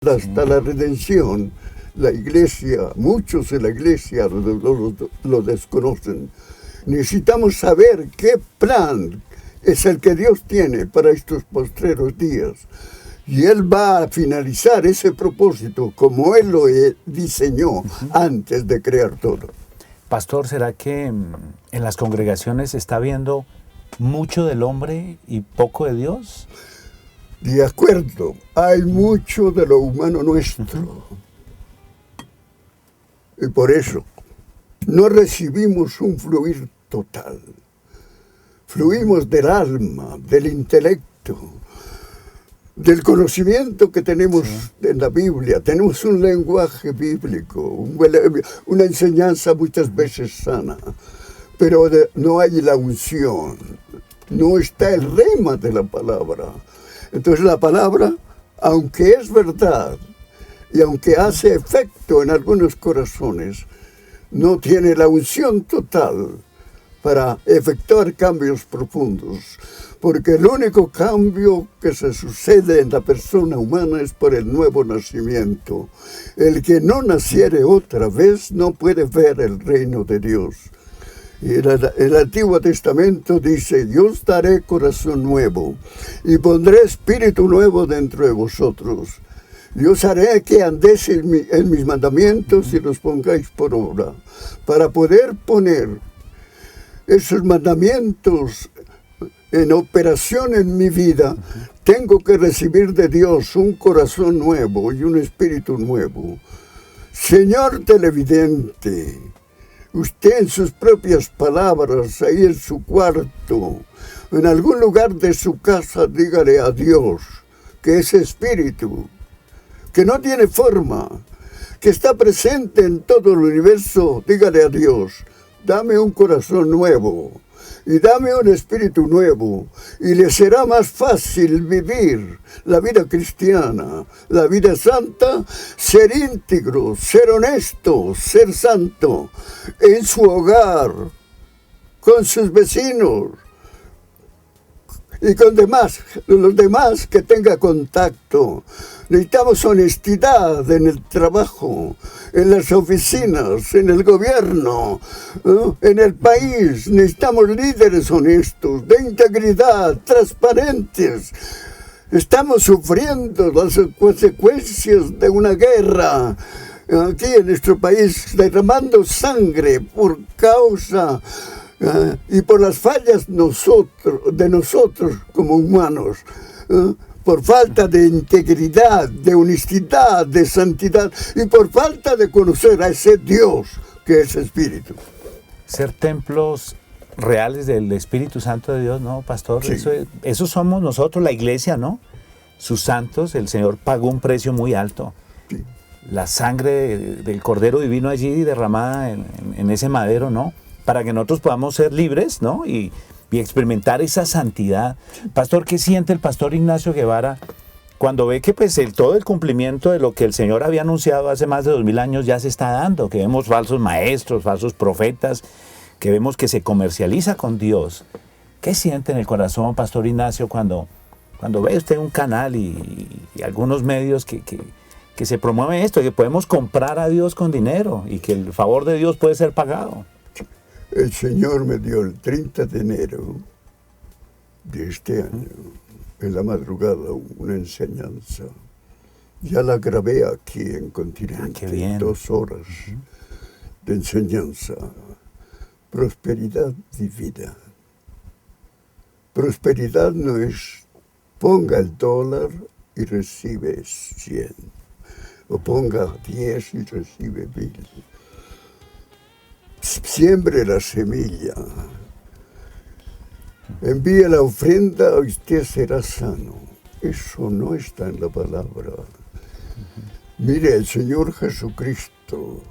hasta la redención. La iglesia, muchos de la iglesia lo desconocen. Necesitamos saber qué plan es el que Dios tiene para estos postreros días. Y Él va a finalizar ese propósito como Él lo diseñó antes de crear todo. Pastor, ¿será que en las congregaciones se está viendo mucho del hombre y poco de Dios? De acuerdo, hay mucho de lo humano nuestro. Y por eso no recibimos un fluir total. Fluimos del alma, del intelecto, del conocimiento que tenemos en la Biblia. Tenemos un lenguaje bíblico, una enseñanza muchas veces sana, pero no hay la unción, no está el rema de la palabra. Entonces la palabra, aunque es verdad y aunque hace efecto en algunos corazones, no tiene la unción total para efectuar cambios profundos, porque el único cambio que se sucede en la persona humana es por el nuevo nacimiento. El que no naciere otra vez no puede ver el reino de Dios. Y el Antiguo Testamento dice: yo os daré corazón nuevo y pondré espíritu nuevo dentro de vosotros. Yo os haré que andéis en mis mandamientos y los pongáis por obra. Para poder poner esos mandamientos en operación en mi vida, tengo que recibir de Dios un corazón nuevo y un espíritu nuevo. Señor televidente, usted en sus propias palabras, ahí en su cuarto, en algún lugar de su casa, dígale a Dios que ese espíritu, que no tiene forma, que está presente en todo el universo, dígale a Dios: dame un corazón nuevo y dame un espíritu nuevo, y le será más fácil vivir la vida cristiana, la vida santa, ser íntegro, ser honesto, ser santo en su hogar, con sus vecinos y con los demás que tenga contacto. Necesitamos honestidad en el trabajo, en las oficinas, en el gobierno, en el país. Necesitamos líderes honestos, de integridad, transparentes. Estamos sufriendo las consecuencias de una guerra aquí en nuestro país, derramando sangre por causa y por las fallas de nosotros como humanos, por falta de integridad, de honestidad, de santidad, y por falta de conocer a ese Dios que es Espíritu. Ser templos reales del Espíritu Santo de Dios, ¿no, pastor? Sí. Eso somos nosotros, la iglesia, ¿no? Sus santos, el Señor pagó un precio muy alto. Sí. La sangre del Cordero Divino allí derramada en ese madero, ¿no? Para que nosotros podamos ser libres, ¿no? Y experimentar esa santidad. Pastor, ¿qué siente el pastor Ignacio Guevara cuando ve que pues todo el cumplimiento de lo que el Señor había anunciado hace más de 2000 años ya se está dando? Que vemos falsos maestros, falsos profetas, que vemos que se comercializa con Dios. ¿Qué siente en el corazón, pastor Ignacio, cuando ve usted un canal y algunos medios que se promueven esto, que podemos comprar a Dios con dinero y que el favor de Dios puede ser pagado? El Señor me dio el 30 de enero de este año, en la madrugada, una enseñanza. Ya la grabé aquí en Continente, 2 horas de enseñanza. Prosperidad divina. Prosperidad no es ponga el dólar y recibe 100, o ponga 10 y recibe 1000. Siembre la semilla, envíe la ofrenda y usted será sano. Eso no está en la palabra. Mire, el Señor Jesucristo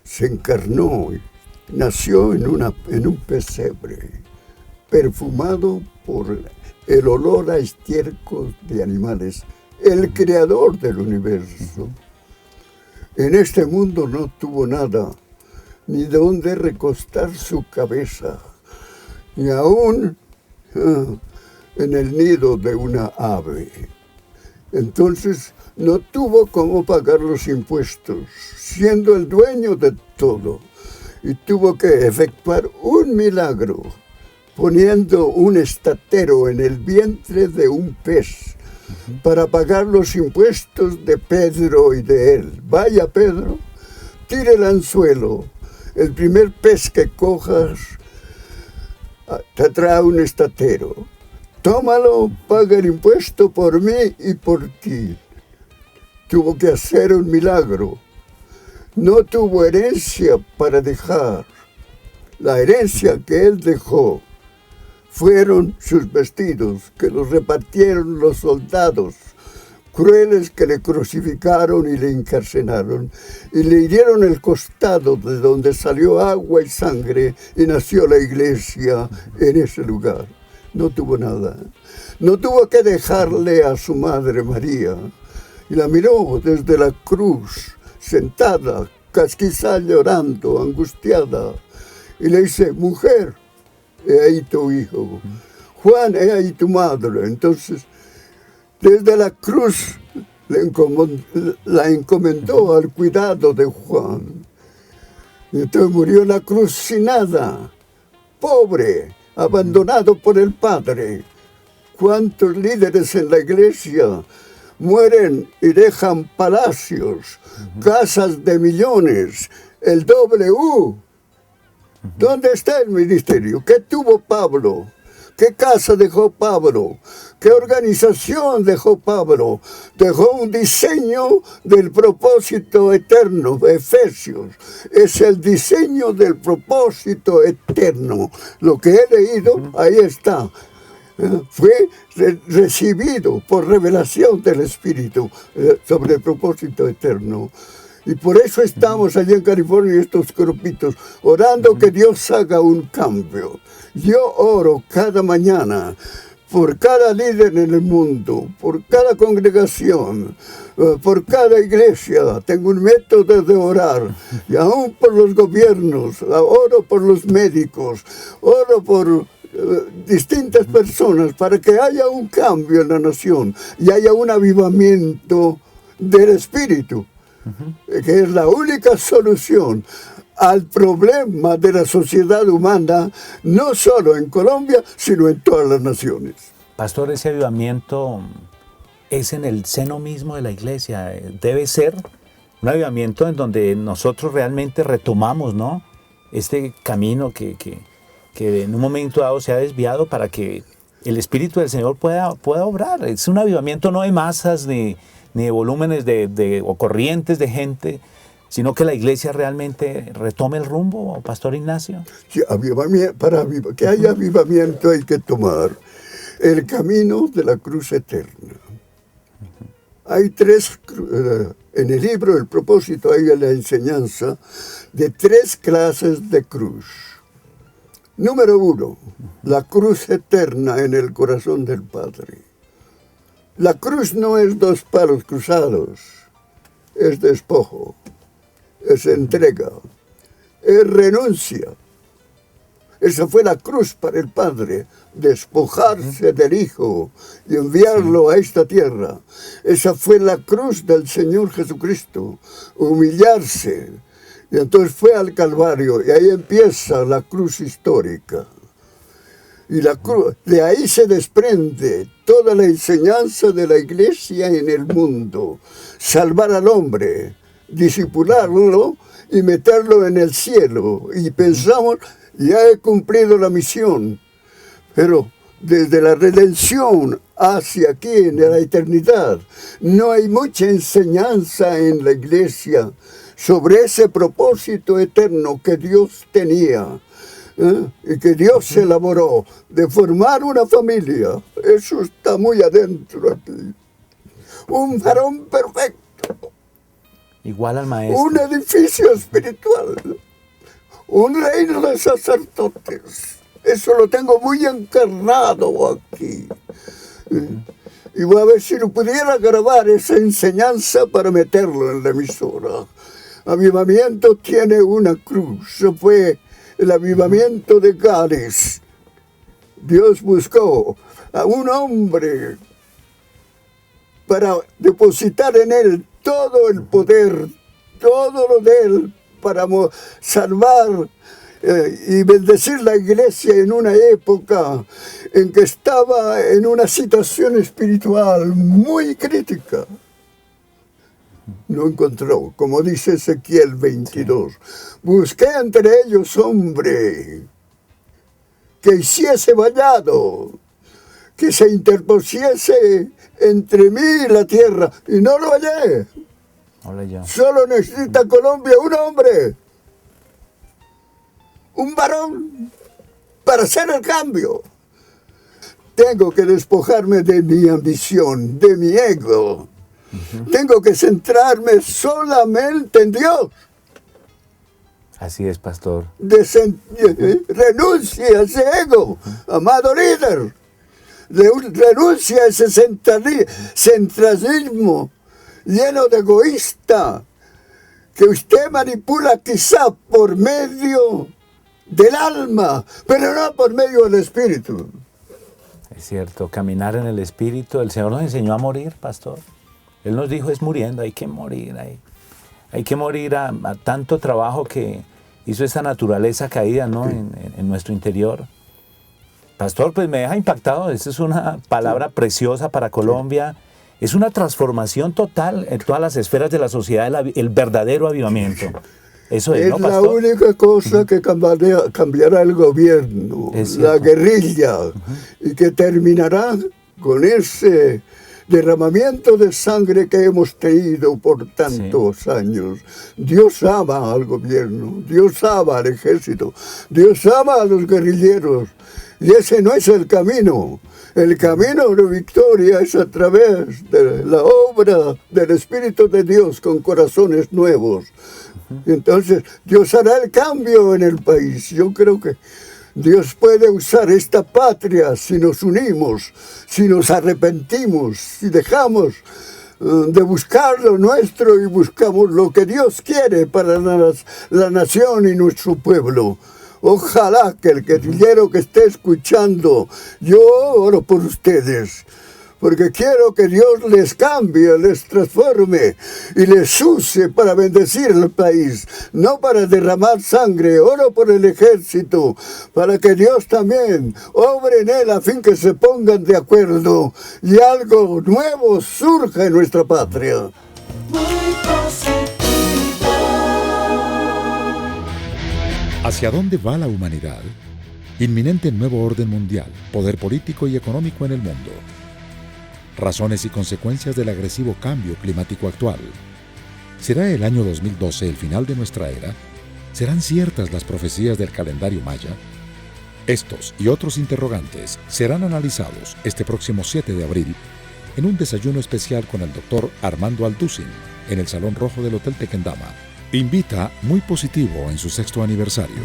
se encarnó, nació en un pesebre, perfumado por el olor a estiércol de animales, el creador del universo. En este mundo no tuvo nada, ni dónde recostar su cabeza, ni aún en el nido de una ave. Entonces no tuvo cómo pagar los impuestos, siendo el dueño de todo, y tuvo que efectuar un milagro, poniendo un estatero en el vientre de un pez para pagar los impuestos de Pedro y de él. Vaya, Pedro, tire el anzuelo, el primer pez que cojas te trae un estatero. Tómalo, paga el impuesto por mí y por ti. Tuvo que hacer un milagro. No tuvo herencia para dejar. La herencia que él dejó fueron sus vestidos, que los repartieron los soldados crueles que le crucificaron y le encarcelaron, y le hirieron el costado de donde salió agua y sangre, y nació la iglesia en ese lugar. No tuvo nada. No tuvo que dejarle a su madre María, y la miró desde la cruz, sentada, quizá llorando, angustiada, y le dice: mujer, he ahí tu hijo. Juan, he ahí tu madre. Entonces, desde la cruz la encomendó al cuidado de Juan. Y entonces murió en la cruz sin nada, pobre, abandonado por el Padre. ¿Cuántos líderes en la iglesia mueren y dejan palacios, casas de millones, el W? ¿Dónde está el ministerio? ¿Qué tuvo Pablo? ¿Qué casa dejó Pablo? ¿Qué organización dejó Pablo? Dejó un diseño del propósito eterno. Efesios es el diseño del propósito eterno. Lo que he leído, ahí está. Fue recibido por revelación del Espíritu sobre el propósito eterno. Y por eso estamos allá en California, estos grupitos, orando que Dios haga un cambio. Yo oro cada mañana por cada líder en el mundo, por cada congregación, por cada iglesia. Tengo un método de orar, y aún por los gobiernos, oro por los médicos, oro por distintas personas para que haya un cambio en la nación y haya un avivamiento del Espíritu, que es la única solución al problema de la sociedad humana, no solo en Colombia, sino en todas las naciones. Pastor, ese avivamiento es en el seno mismo de la iglesia. Debe ser un avivamiento en donde nosotros realmente retomamos, ¿no?, este camino que en un momento dado se ha desviado, para que el Espíritu del Señor pueda obrar. Es un avivamiento no de masas ni de volúmenes o corrientes de gente, sino que la iglesia realmente retome el rumbo, Pastor Ignacio. Sí, para que haya avivamiento hay que tomar el camino de la cruz eterna. Hay en el libro El Propósito hay la enseñanza de 3 clases de cruz. Número 1, la cruz eterna en el corazón del Padre. La cruz no es 2 palos cruzados, es despojo, es entrega, es renuncia. Esa fue la cruz para el Padre, despojarse del Hijo y enviarlo a esta tierra. Esa fue la cruz del Señor Jesucristo, humillarse. Y entonces fue al Calvario, y ahí empieza la cruz histórica. Y la cruz, de ahí se desprende toda la enseñanza de la iglesia en el mundo. Salvar al hombre, discipularlo y meterlo en el cielo. Y pensamos, ya he cumplido la misión. Pero desde la redención hacia aquí, en la eternidad, no hay mucha enseñanza en la iglesia sobre ese propósito eterno que Dios tenía, y que Dios elaboró, de formar una familia. Eso está muy adentro aquí. Un varón perfecto. Igual al maestro. Un edificio espiritual. Un reino de sacerdotes. Eso lo tengo muy encarnado aquí. Y voy a ver si lo pudiera grabar esa enseñanza para meterlo en la emisora. Avivamiento tiene una cruz. Eso fue el avivamiento de Gales. Dios buscó a un hombre para depositar en Él todo el poder, todo lo de Él, para salvar y bendecir la iglesia en una época en que estaba en una situación espiritual muy crítica. No encontró, como dice Ezequiel 22. Busqué entre ellos hombre que hiciese vallado, que se interpusiese entre mí y la tierra, y no lo hallé. Solo necesita Colombia un hombre, un varón, para hacer el cambio. Tengo que despojarme de mi ambición, de mi ego. Tengo que centrarme solamente en Dios. Así es, pastor. Renuncie a ese ego, amado líder. Renuncia a ese centralismo lleno de egoísta que usted manipula quizá por medio del alma, pero no por medio del espíritu. Es cierto, caminar en el espíritu. El Señor nos enseñó a morir, pastor. Él nos dijo, es muriendo, hay que morir. Hay que morir a tanto trabajo que hizo esta naturaleza caída, ¿no? en nuestro interior. Pastor, pues me deja impactado. Esta es una palabra preciosa para Colombia. Es una transformación total en todas las esferas de la sociedad, el verdadero avivamiento. Eso es, ¿no, pastor? La única cosa que cambiará el gobierno, la guerrilla, y que terminará con ese derramamiento de sangre que hemos tenido por tantos años. Dios ama al gobierno, Dios ama al ejército, Dios ama a los guerrilleros, y ese no es el camino. El camino de victoria es a través de la obra del Espíritu de Dios con corazones nuevos. Entonces, Dios hará el cambio en el país. Yo creo que Dios puede usar esta patria si nos unimos, si nos arrepentimos, si dejamos de buscar lo nuestro y buscamos lo que Dios quiere para la nación y nuestro pueblo. Ojalá que el guerrillero que esté escuchando, yo oro por ustedes, porque quiero que Dios les cambie, les transforme y les use para bendecir el país, no para derramar sangre. Oro por el ejército, para que Dios también obre en él a fin que se pongan de acuerdo y algo nuevo surja en nuestra patria. ¿Hacia dónde va la humanidad? Inminente nuevo orden mundial, poder político y económico en el mundo. Razones y consecuencias del agresivo cambio climático actual. ¿Será el año 2012 el final de nuestra era? ¿Serán ciertas las profecías del calendario maya? Estos y otros interrogantes serán analizados este próximo 7 de abril en un desayuno especial con el Dr. Armando Alducin en el Salón Rojo del Hotel Tequendama. Invita Muy Positivo en su 6º aniversario.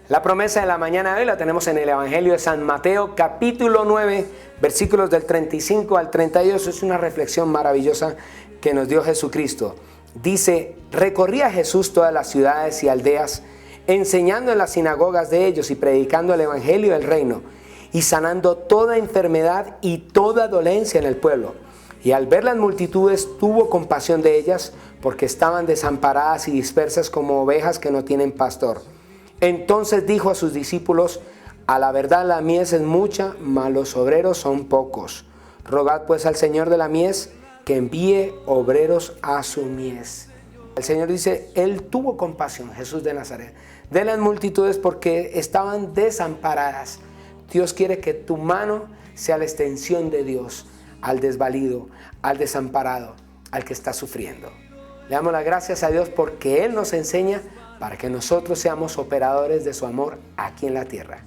La promesa de la mañana de hoy la tenemos en el Evangelio de San Mateo, capítulo 9, versículos del 35 al 32. Es una reflexión maravillosa que nos dio Jesucristo. Dice, recorría Jesús todas las ciudades y aldeas, enseñando en las sinagogas de ellos y predicando el Evangelio del reino, y sanando toda enfermedad y toda dolencia en el pueblo. Y al ver las multitudes tuvo compasión de ellas, porque estaban desamparadas y dispersas como ovejas que no tienen pastor. Entonces dijo a sus discípulos, a la verdad la mies es mucha, mas los obreros son pocos. Rogad pues al Señor de la mies que envíe obreros a su mies. El Señor dice, Él tuvo compasión, Jesús de Nazaret, de las multitudes porque estaban desamparadas. Dios quiere que tu mano sea la extensión de Dios al desvalido, al desamparado, al que está sufriendo. Le damos las gracias a Dios porque Él nos enseña para que nosotros seamos operadores de su amor aquí en la tierra.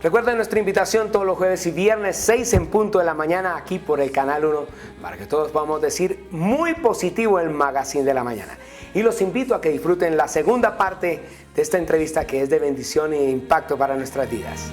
Recuerden nuestra invitación todos los jueves y viernes 6 en punto de la mañana aquí por el Canal 1 para que todos podamos decir muy positivo el Magazine de la Mañana. Y los invito a que disfruten la segunda parte de esta entrevista que es de bendición e impacto para nuestras vidas.